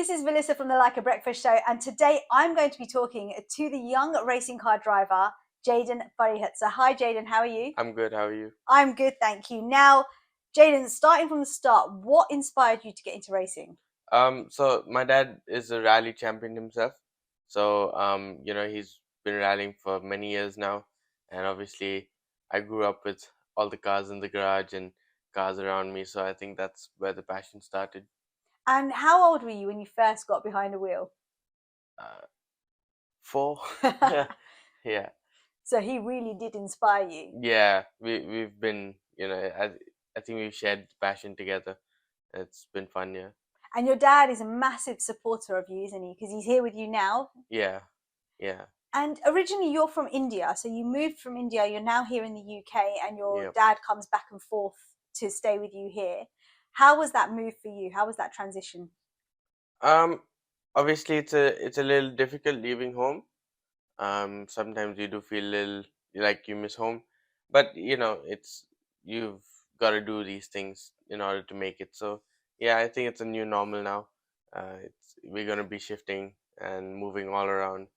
This is Vallisa from the Lyca Breakfast show, and today I'm going to be talking to the young racing car driver, Jaden Pariat. Hi Jaden, how are you? I'm good, how are you? I'm good, thank you. Now, Jaden, starting from the start, what inspired you to get into racing? So my dad is a rally champion himself. So he's been rallying for many years now, and obviously I grew up with all the cars in the garage and cars around me, so I think that's where the passion started. And how old were you when you first got behind a wheel? Uh, 4. Yeah. So he really did inspire you. Yeah, we've been, I think we've shared passion together. It's been fun, yeah. And your dad is a massive supporter of you, isn't he? Because he's here with you now. Yeah. Yeah. And originally you're from India, so you moved from India, you're now here in the UK, and your Yep. dad comes back and forth to stay with you here. How was that move for you? How was that transition? Obviously it's a little difficult leaving home. Sometimes you do feel a little like you miss home, but you've got to do these things in order to make it. So yeah, I think it's a new normal now. We're gonna be shifting and moving all around.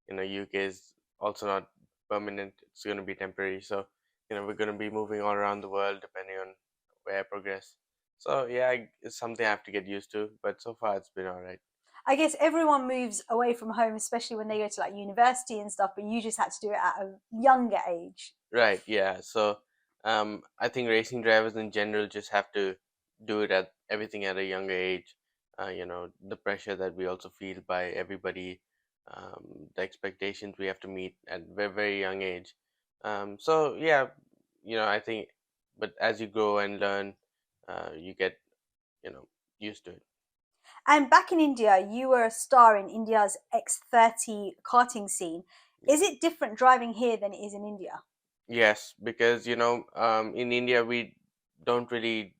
UK is also not permanent; it's gonna be temporary. So we're gonna be moving all around the world depending on where I progress. So yeah, it's something I have to get used to, but so far it's been all right. I guess everyone moves away from home, especially when they go to like university and stuff, but you just had to do it at a younger age. Right, yeah. So I think racing drivers in general just have to do it at everything at a younger age. The pressure that we also feel by everybody, the expectations we have to meet at very, very young age. So yeah, I think, but as you grow and learn, you get, used to it. And back in India, you were a star in India's X30 karting scene. Is it different driving here than it is in India? Yes, because in India we don't really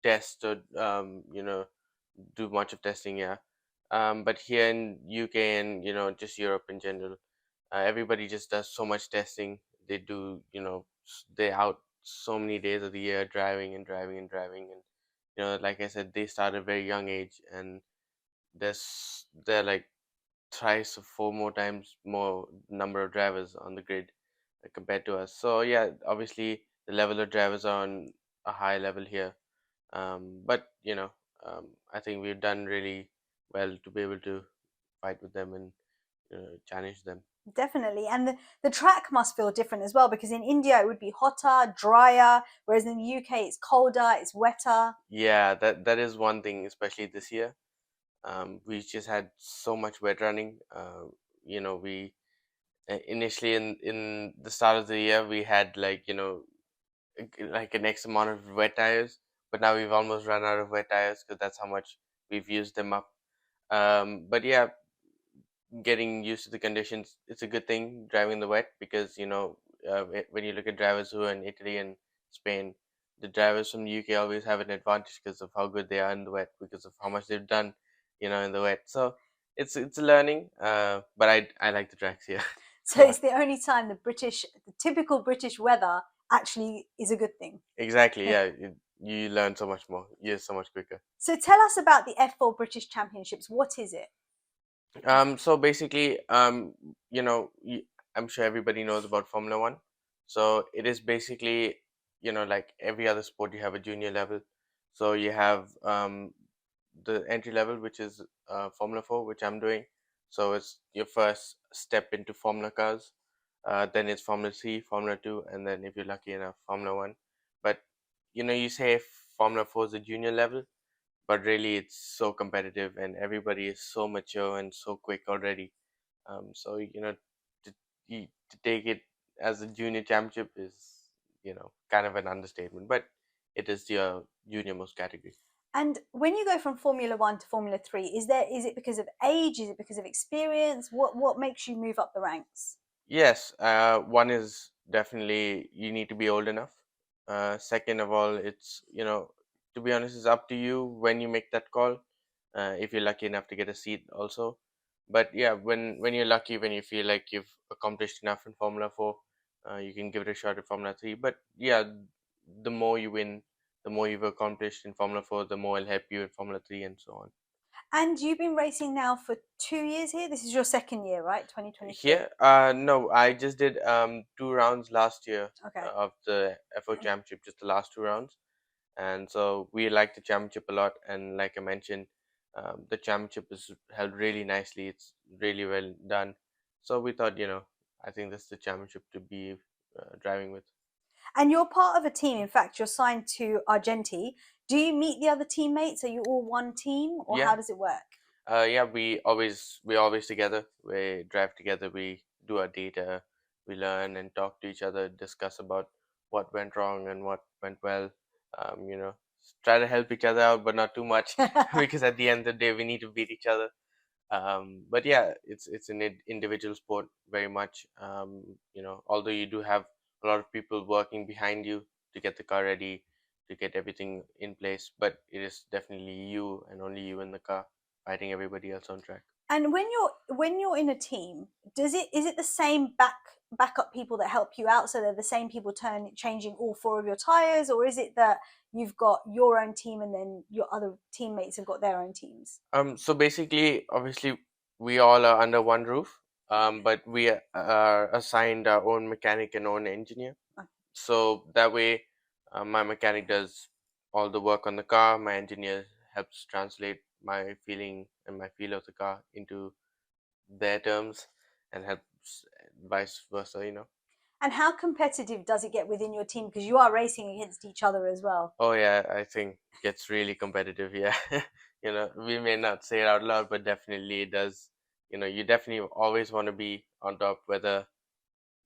test or do much of testing, yeah. But here in UK and just Europe in general, everybody just does so much testing. They do they out so many days of the year driving and driving and driving, and like I said, they start at a very young age, and they're like thrice or 4 more times more number of drivers on the grid compared to us. So yeah, obviously the level of drivers are on a high level here. But I think we've done really well to be able to fight with them and challenge them. Definitely. And the track must feel different as well, because in India it would be hotter, drier, whereas in the UK it's colder, it's wetter. Yeah, that is one thing, especially this year. We just had so much wet running. We initially in the start of the year we had like like an X amount of wet tires, but now we've almost run out of wet tires because that's how much we've used them up. But yeah, getting used to the conditions, it's a good thing driving in the wet because when you look at drivers who are in Italy and Spain, the drivers from the UK always have an advantage because of how good they are in the wet, because of how much they've done in the wet. So it's a learning, but I like the tracks here. So it's the only time the typical British weather actually is a good thing. Exactly, yeah. You learn so much more. You're so much quicker. So tell us about the F4 British Championships. What is it? So basically, I'm sure everybody knows about Formula One. So it is basically, like every other sport, you have a junior level. So you have the entry level, which is Formula 4, which I'm doing. So it's your first step into Formula cars. Then it's Formula 3, Formula 2, and then if you're lucky enough, Formula 1. But you say Formula 4 is the junior level, but really it's so competitive and everybody is so mature and so quick already. So to, to take it as a junior championship is kind of an understatement, but it is your junior most category. And when you go from Formula 1 to Formula 3, is it because of age? Is it because of experience? What makes you move up the ranks? Yes, one is definitely you need to be old enough. Second of all, it's to be honest, it's up to you when you make that call. If you're lucky enough to get a seat, also. But yeah, when you're lucky, when you feel like you've accomplished enough in Formula 4, you can give it a shot at Formula 3. But yeah, the more you win, the more you've accomplished in Formula 4, the more it'll help you in Formula 3, and so on. And you've been racing now for 2 years here. This is your second year, right? 2023. Here, no, I just did 2 rounds last year Okay. of the FO Championship, just the last 2 rounds, and so we like the championship a lot. And like I mentioned, the championship is held really nicely. It's really well done. So we thought, I think this is the championship to be driving with. And you're part of a team. In fact, you're signed to Argenti. Do you meet the other teammates? Are you all one team, or Yeah, how does it work? yeah, we're always together. We drive together. We do our data. We learn and talk to each other. Discuss about what went wrong and what went well. Try to help each other out, but not too much, because at the end of the day, we need to beat each other. But yeah, it's an individual sport very much. Although you do have a lot of people working behind you to get the car ready, to get everything in place, but it is definitely you and only you in the car fighting everybody else on track. And when you're in a team, is it the same backup people that help you out? So they're the same people changing all four of your tires, or is it that you've got your own team and then your other teammates have got their own teams? So basically, obviously, we all are under one roof, but we are assigned our own mechanic and own engineer. So that way, my mechanic does all the work on the car. My engineer helps translate my feeling and my feel of the car into their terms, and helps vice versa. And how competitive does it get within your team? Because you are racing against each other as well. Oh yeah, I think it gets really competitive. Yeah, we may not say it out loud, but definitely it does. You definitely always want to be on top, whether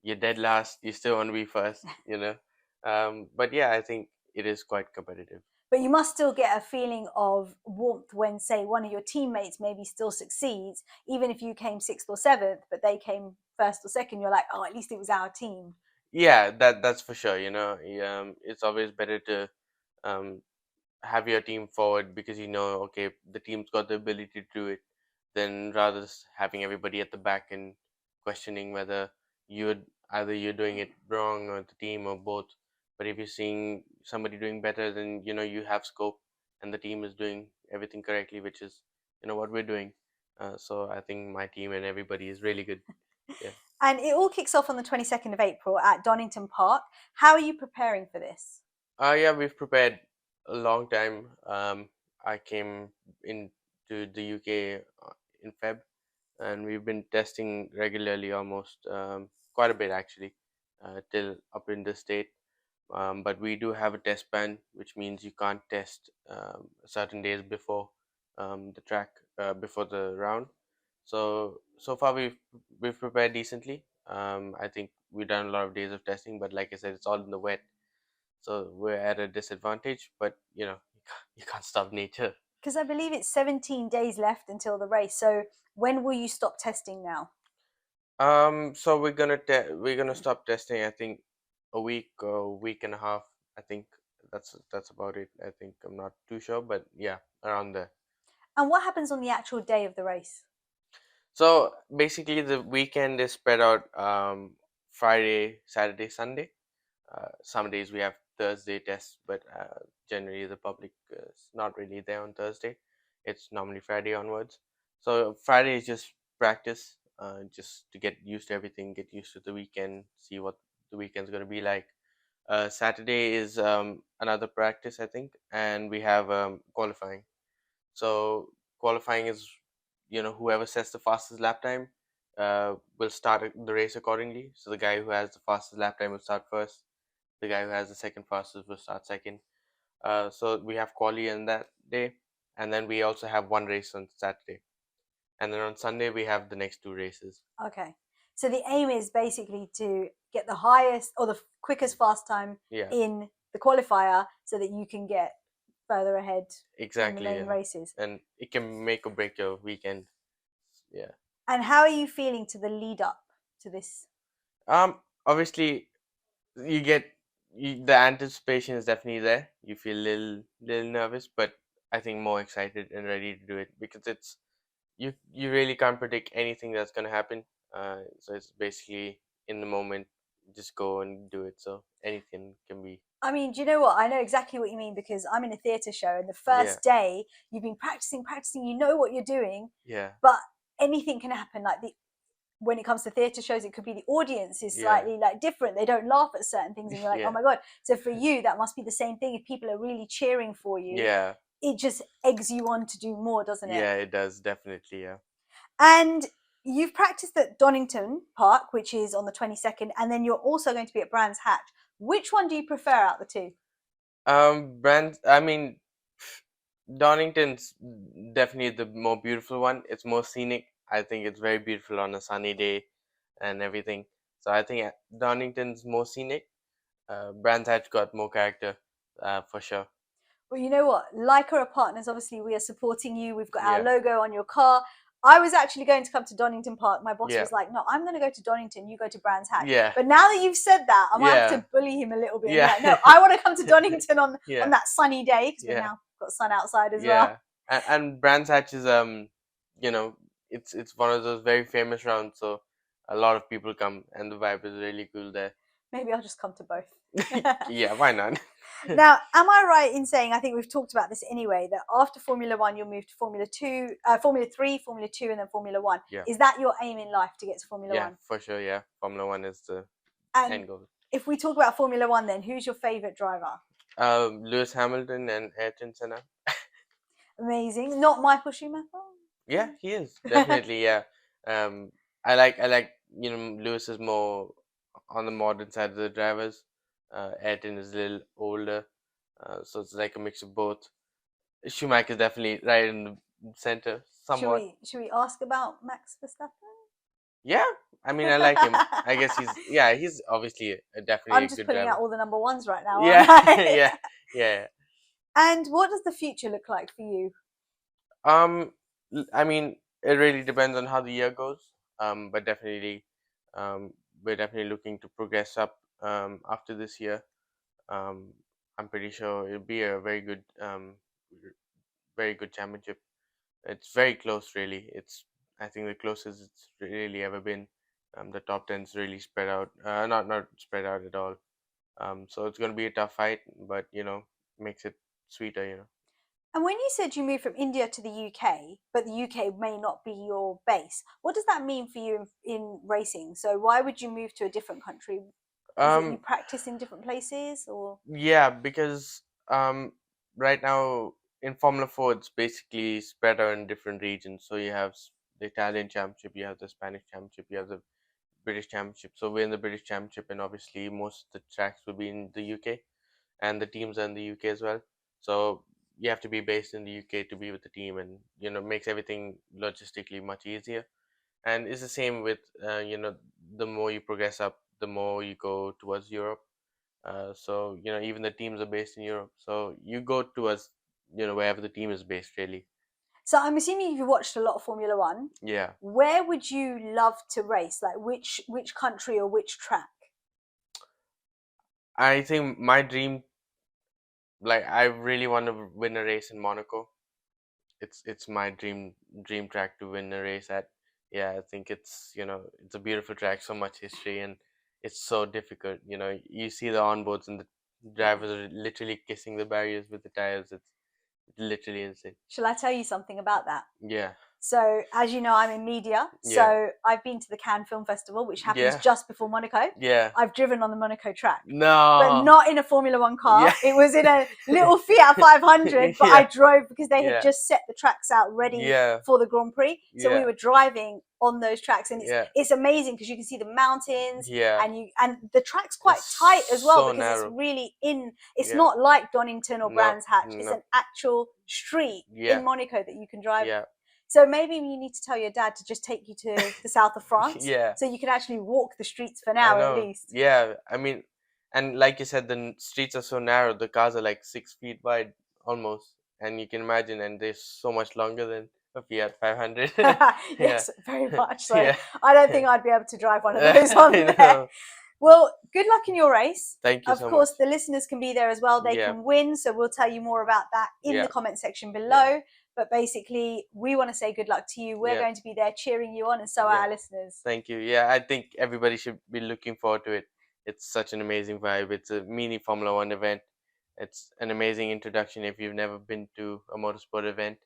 you're dead last, you still want to be first. But yeah, I think it is quite competitive. But you must still get a feeling of warmth when, say, one of your teammates maybe still succeeds, even if you came sixth or seventh, but they came first or second. You're like, oh, at least it was our team. Yeah, that's for sure. It's always better to um, have your team forward, because okay, the team's got the ability to do it, than rather having everybody at the back and questioning whether either you're doing it wrong, or the team, or both. But if you're seeing somebody doing better, then you have scope, and the team is doing everything correctly, which is what we're doing. So I think my team and everybody is really good. Yeah. And it all kicks off on the 22nd of April at Donington Park. How are you preparing for this? Yeah, we've prepared a long time. I came into the UK in Feb, and we've been testing regularly, almost quite a bit actually, till up in the state. But we do have a test ban, which means you can't test certain days before the track, before the round. So far we've prepared decently. I think we've done a lot of days of testing, but like I said, it's all in the wet, so we're at a disadvantage. But you can't stop nature. Because I believe it's 17 days left until the race. So when will you stop testing now? So we're gonna stop testing. I think a week or a week and a half. I think that's about it. I think I'm not too sure, but yeah, around there. And what happens on the actual day of the race? So basically, the weekend is spread out. Friday, Saturday, Sunday. Some days we have Thursday tests, but generally the public is not really there on Thursday. It's normally Friday onwards. So Friday is just practice, just to get used to everything, get used to the weekend, see what the weekend's going to be like. Saturday is another practice, I think, and we have qualifying. So qualifying is, whoever sets the fastest lap time will start the race accordingly. So the guy who has the fastest lap time will start first. The guy who has the second fastest will start second. So we have quali on that day, and then we also have one race on Saturday, and then on Sunday we have the next two races. Okay. So the aim is basically to get the highest or the quickest fast time Yeah, in the qualifier so that you can get further ahead in the exactly. main Yeah, races. and it can make or break your weekend. Yeah. And how are you feeling to the lead up to this? Obviously, the anticipation is definitely there. You feel little nervous, but I think more excited and ready to do it, because you really can't predict anything that's gonna happen. So it's basically in the moment, just go and do it. So anything can be. I mean, do you know what? I know exactly what you mean because I'm in a theatre show, and the Yeah, first day you've been practicing, you know what you're doing, yeah, but anything can happen. Like when it comes to theatre shows, it could be the audience is yeah, slightly like different. They don't laugh at certain things, and you're like, oh yeah, my god. So for you, that must be the same thing. If people are really cheering for you, yeah, it just eggs you on to do more, doesn't it? yeah. It does definitely. Yeah. And you've practiced at Donington Park, which is on the 22nd, and then you're also going to be at Brands Hatch. Which one do you prefer out the two? Brands. I mean, Donington's definitely the more beautiful one. It's more scenic. I think it's very beautiful on a sunny day and everything. So I think Donington's more scenic. Brands Hatch got more character, for sure. Well, you know what? Lyca are partners. Obviously, we are supporting you. We've got our Yeah, logo on your car. I was actually going to come to Donington Park. My boss yeah, was like, no, I'm going to go to Donington. You go to Brands Hatch. yeah, But now that you've said that, I might have yeah, to bully him a little bit and be yeah, like, no, I want to come to Donington on yeah, that sunny day because we've yeah, now got sun outside as well. yeah. And Brands Hatch is you know, it's one of those very famous rounds, so a lot of people come, and the vibe is really cool there. Maybe I'll just come to both. Yeah, why not? Now, am I right in saying, I think we've talked about this anyway, that after Formula One, you'll move to Formula 3, Formula 2, and then Formula One. Yeah, Is that your aim in life, to get to Formula yeah, One? for sure. Yeah, Formula One is the And end goal. if we talk about Formula One, then who's your favourite driver? Lewis Hamilton and Ayrton Senna. Amazing. Not Michael Schumacher? Yeah, he is definitely. Yeah, um, I like Lewis is more on the modern side of the drivers. Ayrton is a little older, so it's like a mix of both. Schumacher is definitely right in the center, somewhat. Should we ask about Max Verstappen? Yeah, I mean I like him. I guess he's obviously definitely I'm a just good putting out driver. all the number ones right now, Yeah, aren't I? yeah, yeah. And what does the future look like for you? I mean, it really depends on how the year goes. But definitely, um, we're definitely looking to progress up. After this year, um, I'm pretty sure it'll be a very good championship. It's very close, really. I think the closest it's really ever been. The top ten's really spread out. Not spread out at all. So it's gonna be a tough fight, but makes it sweeter. And when you said you moved from India to the UK, but the UK may not be your base, what does that mean for you in racing? So why would you move to a different country? Is it you Um, practice in different places, or? Yeah, because right now in Formula 4, it's basically spread out in different regions. So you have the Italian Championship, you have the Spanish Championship, you have the British Championship. So we're in the British Championship, and obviously most of the tracks will be in the UK, and the teams are in the UK as well. So you have to be based in the UK to be with the team, and makes everything logistically much easier. And it's the same with the more you progress up, the more you go towards Europe. So even the teams are based in Europe. So you go towards wherever the team is based, really. So I'm assuming you've watched a lot of Formula One. Yeah. Where would you love to race? Like which country or which track? I think my dream, like I really want to win a race in Monaco. It's my dream track to win a race at. Yeah, I think it's a beautiful track, so much history, and it's so difficult. You see the onboards and the drivers are literally kissing the barriers with the tires. It's literally insane. Shall I tell you something about that? Yeah. So, as you know, I'm in media. Yeah. So, I've been to the Cannes Film Festival, which happens Yeah. just before Monaco. Yeah. I've driven on the Monaco track, No. but not in a Formula One car. Yeah. It was in a little Fiat 500, but Yeah. I drove because they Yeah. had just set the tracks out ready Yeah. for the Grand Prix. So Yeah. we were driving on those tracks, and Yeah. it's amazing because you can see the mountains, Yeah. and the track's quite It's tight as well so because narrow. it's really in. It's Yeah. not like Donington or No, Brands Hatch. It's no. an actual street Yeah. in Monaco that you can drive. Yeah. So maybe you need to tell your dad to just take you to the south of France, Yeah. so you can actually walk the streets for I now know. at least. Yeah. I mean, and like you said, the streets are so narrow. The cars are like 6 feet wide almost, and you can imagine, and they're so much longer than a Fiat 500. Yes, very much so. Yeah. I don't think I'd be able to drive one of those on I there. know. Well, good luck in your race. Thank you Of so course, much. the listeners can be there as well. They Yeah. can win, so we'll tell you more about that in Yeah. the comment section below. But basically, we want to say good luck to you. We're Yeah. going to be there cheering you on, and so are Yeah. our listeners. Thank you. Yeah, I think everybody should be looking forward to it. It's such an amazing vibe. It's a mini Formula One event. It's an amazing introduction if you've never been to a motorsport event,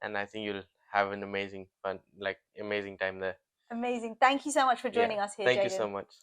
and I think you'll have an amazing fun, like amazing time there. Amazing. Thank you so much for Yeah. joining us here, Thank you so Jaden. much.